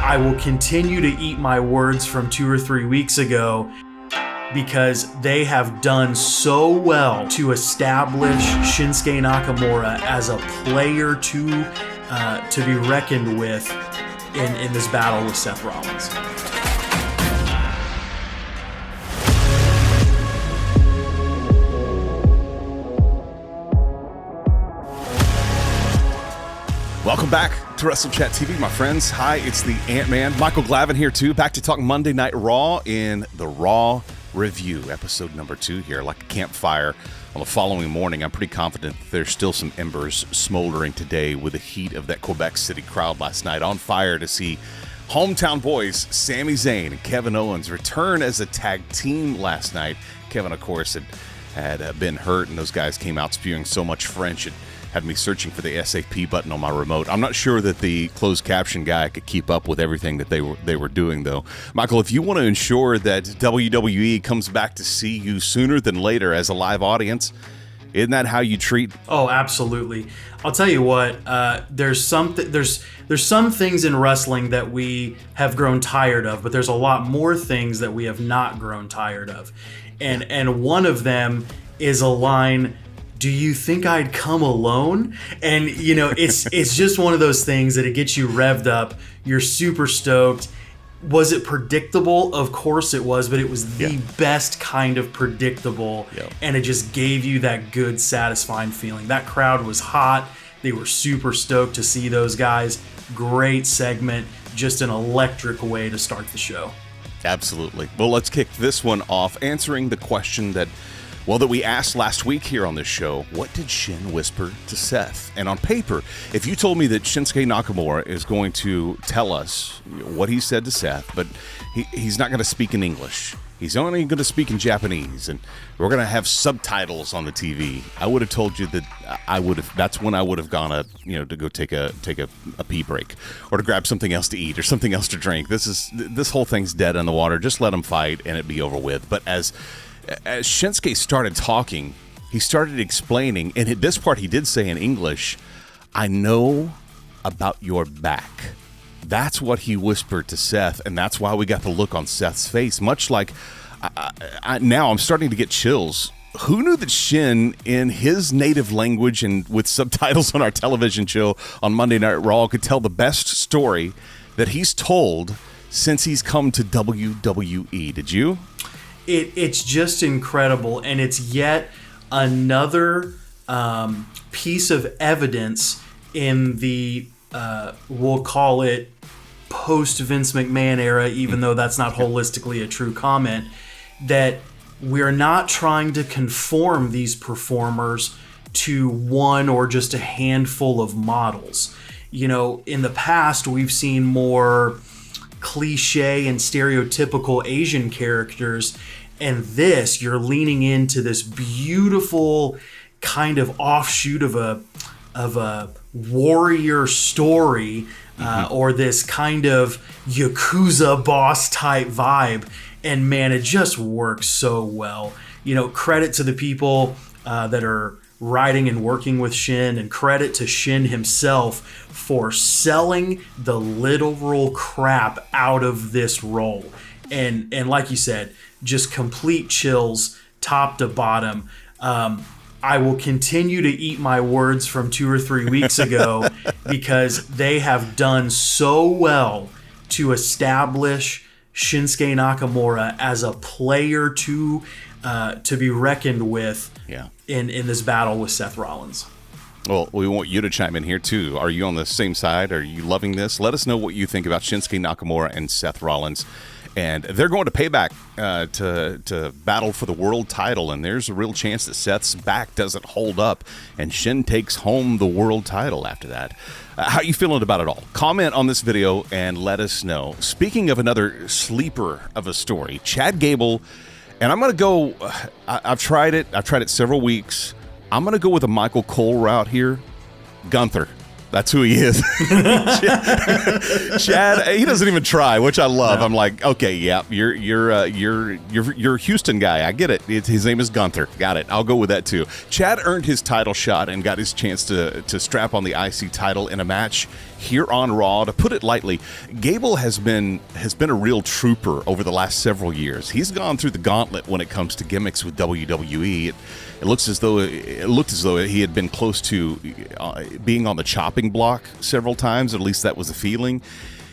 I will continue to eat my words from 2 or 3 weeks ago because they have done so well to establish Shinsuke Nakamura as a player to be reckoned with in this battle with Seth Rollins. Welcome back to Wrestle Chat TV, my friends. Hi, it's the AntMan. Michael Glavin here, too. Back to talk Monday Night Raw in the Raw Review, episode number 2 here, like a campfire on the following morning. I'm pretty confident that there's still some embers smoldering today with the heat of that Quebec City crowd last night, on fire to see hometown boys Sami Zayn and Kevin Owens return as a tag team last night. Kevin, of course, had been hurt, and those guys came out spewing so much French, it had me searching for the SAP button on my remote. I'm not sure that the closed caption guy could keep up with everything that they were doing, though. Michael, if you want to ensure that WWE comes back to see you sooner than later as a live audience, isn't that how you treat? Oh, absolutely. I'll tell you what. There's some things in wrestling that we have grown tired of, but there's a lot more things that we have not grown tired of, and one of them is a line. Do you think I'd come alone? And, you know, it's just one of those things that it gets you revved up. You're super stoked. Was it predictable? Of course it was, but it was the best kind of predictable. Yep. And it just gave you that good, satisfying feeling. That crowd was hot. They were super stoked to see those guys. Great segment. Just an electric way to start the show. Absolutely. Well, let's kick this one off answering the question that we asked last week here on this show. What did Shin whisper to Seth? And on paper, if you told me that Shinsuke Nakamura is going to tell us what he said to Seth, but he's not going to speak in English, he's only going to speak in Japanese, and we're going to have subtitles on the TV, I would have told you that that's when I would have gone to go take a pee break, or to grab something else to eat or something else to drink. This whole thing's dead in the water. Just let them fight and it be over with. But as Shinsuke started talking, he started explaining, and at this part he did say in English, "I know about your back." That's what he whispered to Seth, and that's why we got the look on Seth's face. Much like, now I'm starting to get chills. Who knew that Shin, in his native language and with subtitles on our television show on Monday Night Raw, could tell the best story that he's told since he's come to WWE? Did you? It's just incredible, and it's yet another piece of evidence in the, we'll call it post-Vince McMahon era, even though that's not holistically a true comment, that we're not trying to conform these performers to one or just a handful of models. You know, in the past, we've seen more cliche and stereotypical Asian characters, and you're leaning into this beautiful kind of offshoot of a warrior story, or this kind of Yakuza boss type vibe, and man, it just works so well. You know, credit to the people that are writing and working with Shin, and credit to Shin himself for selling the literal crap out of this role. And like you said, just complete chills top to bottom. I will continue to eat my words from 2 or 3 weeks ago because they have done so well to establish Shinsuke Nakamura as a player to be reckoned with in this battle with Seth Rollins. Well, we want you to chime in here, too. Are you on the same side? Are you loving this? Let us know what you think about Shinsuke Nakamura and Seth Rollins. And they're going to Payback to battle for the world title, and there's a real chance that Seth's back doesn't hold up, and Shin takes home the world title after that. How are you feeling about it all? Comment on this video and let us know. Speaking of another sleeper of a story, Chad Gable, and I'm going to go, I've tried it several weeks. I'm going to go with a Michael Cole route here. Gunther. That's who he is. Chad, he doesn't even try, which I love. No. I'm like, okay, yeah, you're a Houston guy. I get it. His name is Gunther. Got it. I'll go with that too. Chad earned his title shot and got his chance to strap on the IC title in a match here on Raw. To put it lightly, Gable has been a real trooper over the last several years. He's gone through the gauntlet when it comes to gimmicks with WWE. It looked as though he had been close to being on the chopping block several times. At least that was the feeling.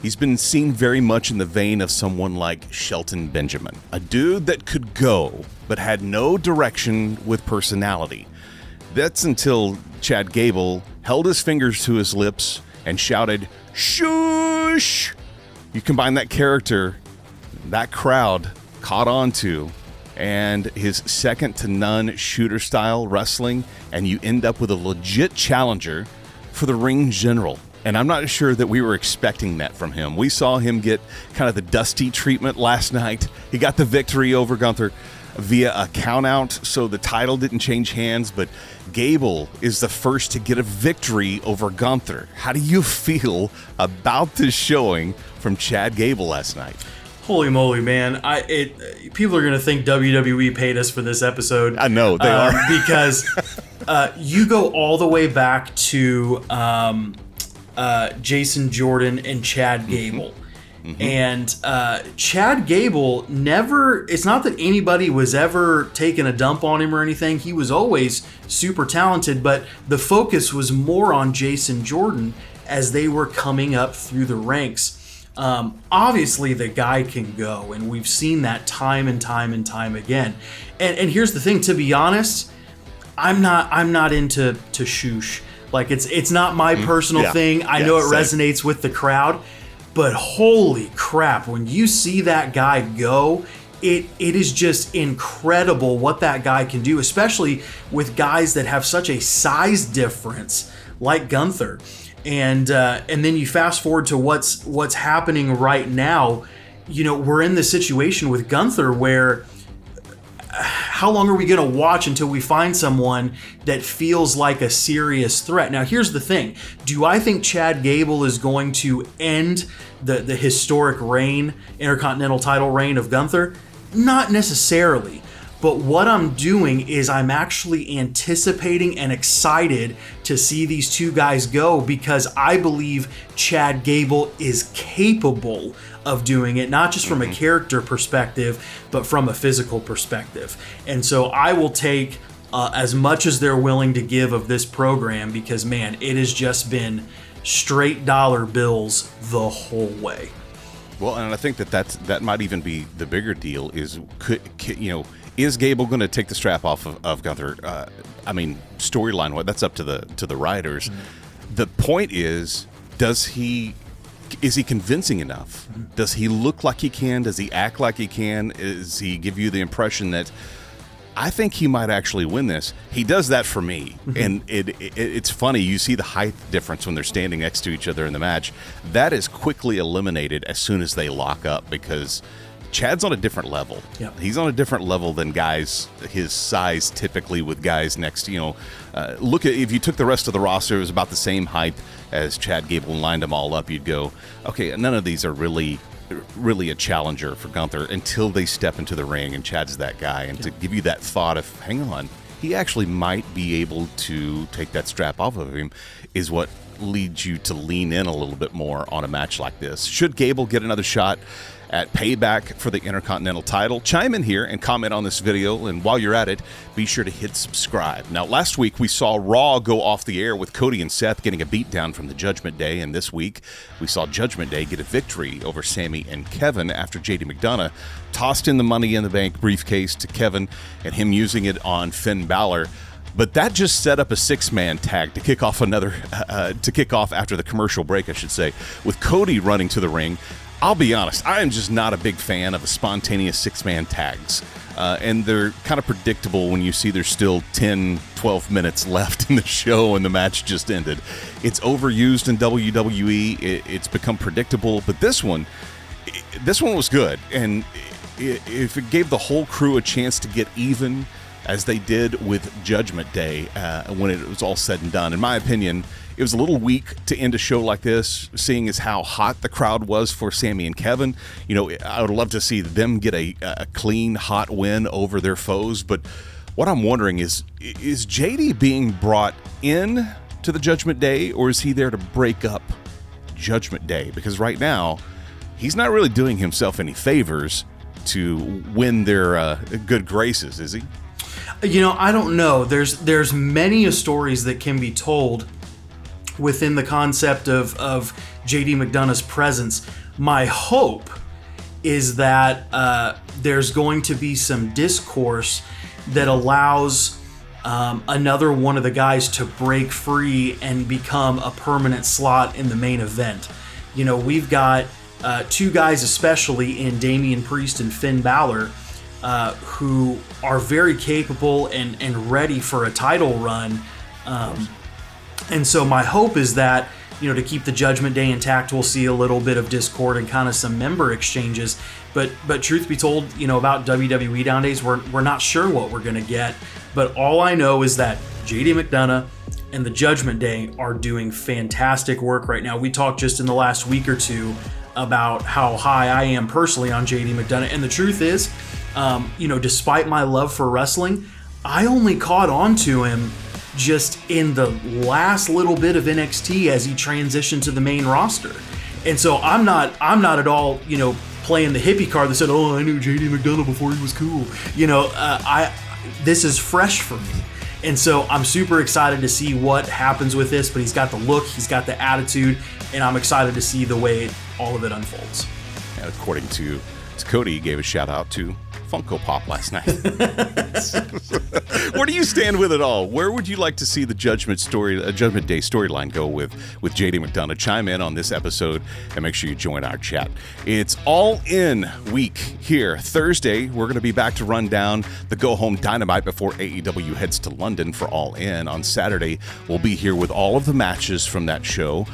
He's been seen very much in the vein of someone like Shelton Benjamin, a dude that could go but had no direction with personality. That's until Chad Gable held his fingers to his lips and shouted, "Shush!" You combine that character, that crowd caught on to, and his second-to-none shooter-style wrestling, and you end up with a legit challenger for the ring general. And I'm not sure that we were expecting that from him. We saw him get kind of the Dusty treatment last night. He got the victory over Gunther via a countout, so the title didn't change hands, but Gable is the first to get a victory over Gunther. How do you feel about this showing from Chad Gable last night? Holy moly, man. People are going to think WWE paid us for this episode. I know, they are. Because you go all the way back to Jason Jordan and Chad Gable. Mm-hmm. And Chad Gable never, it's not that anybody was ever taking a dump on him or anything. He was always super talented, but the focus was more on Jason Jordan as they were coming up through the ranks. Obviously the guy can go, and we've seen that time and time and time again. And here's the thing, to be honest, I'm not into shoosh. Like it's not my personal thing. I know it resonates with the crowd, but holy crap, when you see that guy go, it is just incredible what that guy can do, especially with guys that have such a size difference like Gunther. And then you fast forward to what's happening right now. You know, we're in the situation with Gunther where how long are we going to watch until we find someone that feels like a serious threat? Now, here's the thing. Do I think Chad Gable is going to end the historic reign, Intercontinental title reign of Gunther? Not necessarily. But what I'm doing is I'm actually anticipating and excited to see these two guys go, because I believe Chad Gable is capable of doing it, not just from a character perspective, but from a physical perspective. And so I will take as much as they're willing to give of this program, because, man, it has just been straight dollar bills the whole way. Well, and I think that might even be the bigger deal is, is Gable going to take the strap off of Gunther? Storyline, that's up to the writers. Mm-hmm. The point is he convincing enough? Mm-hmm. Does he look like he can? Does he act like he can? Does he give you the impression that I think he might actually win this? He does that for me. Mm-hmm. And it's funny. You see the height difference when they're standing next to each other in the match. That is quickly eliminated as soon as they lock up, because Chad's on a different level. Yep. He's on a different level than guys his size typically with guys next. Look at, if you took the rest of the roster, it was about the same height as Chad Gable and lined them all up, you'd go, okay, none of these are really a challenger for Gunther until they step into the ring and Chad's that guy. And to give you that thought of, hang on, he actually might be able to take that strap off of him is what leads you to lean in a little bit more on a match like this. Should Gable get another shot at payback for the Intercontinental title? Chime in here and comment on this video, and while you're at it, be sure to hit subscribe. Now, last week we saw Raw go off the air with Cody and Seth getting a beatdown from the Judgment Day, and this week we saw Judgment Day get a victory over Sami and Kevin after JD McDonough tossed in the Money in the Bank briefcase to Kevin and him using it on Finn Balor. But that just set up a six-man tag to kick off after the commercial break, I should say, with Cody running to the ring. I'll be honest, I am just not a big fan of the spontaneous six-man tags. And they're kind of predictable when you see there's still 10, 12 minutes left in the show and the match just ended. It's overused in WWE. It's become predictable. But this one was good. And if it gave the whole crew a chance to get even, as they did with Judgment Day when it was all said and done, in my opinion, it was a little weak to end a show like this, seeing as how hot the crowd was for Sami and Kevin. I would love to see them get a clean, hot win over their foes. But what I'm wondering is JD being brought in to the Judgment Day, or is he there to break up Judgment Day? Because right now, he's not really doing himself any favors to win their good graces, is he? I don't know. There's many stories that can be told within the concept of JD McDonough's presence. My hope is that there's going to be some discourse that allows another one of the guys to break free and become a permanent slot in the main event. We've got two guys especially in Damian Priest and Finn Balor who are very capable and ready for a title run. And so my hope is that, to keep the Judgment Day intact, we'll see a little bit of discord and kind of some member exchanges. But truth be told, about WWE Down Days, we're not sure what we're going to get. But all I know is that JD McDonough and the Judgment Day are doing fantastic work right now. We talked just in the last week or two about how high I am personally on JD McDonough. And the truth is, despite my love for wrestling, I only caught on to him just in the last little bit of NXT as he transitioned to the main roster. And so I'm not at all, playing the hippie card that said, oh, I knew JD McDonough before he was cool. This is fresh for me. And so I'm super excited to see what happens with this, but he's got the look, he's got the attitude, and I'm excited to see the way all of it unfolds. And according to Cody, he gave a shout out to Funko Pop last night. Where do you stand with it all? Where would you like to see the Judgment Day storyline go with JD McDonough? Chime in on this episode and make sure you join our chat. It's All In week here. Thursday, we're going to be back to run down the Go Home Dynamite before AEW heads to London for All In. On Saturday, we'll be here with all of the matches from that show,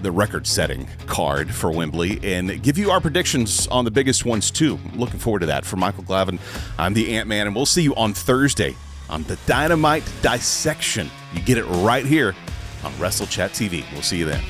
the record-setting card for Wembley, and give you our predictions on the biggest ones too. Looking forward to that. For Michael Glavin, I'm the Ant-Man, and we'll see you on Thursday on the Dynamite Dissection. You get it right here on WrestleChat TV. We'll see you then.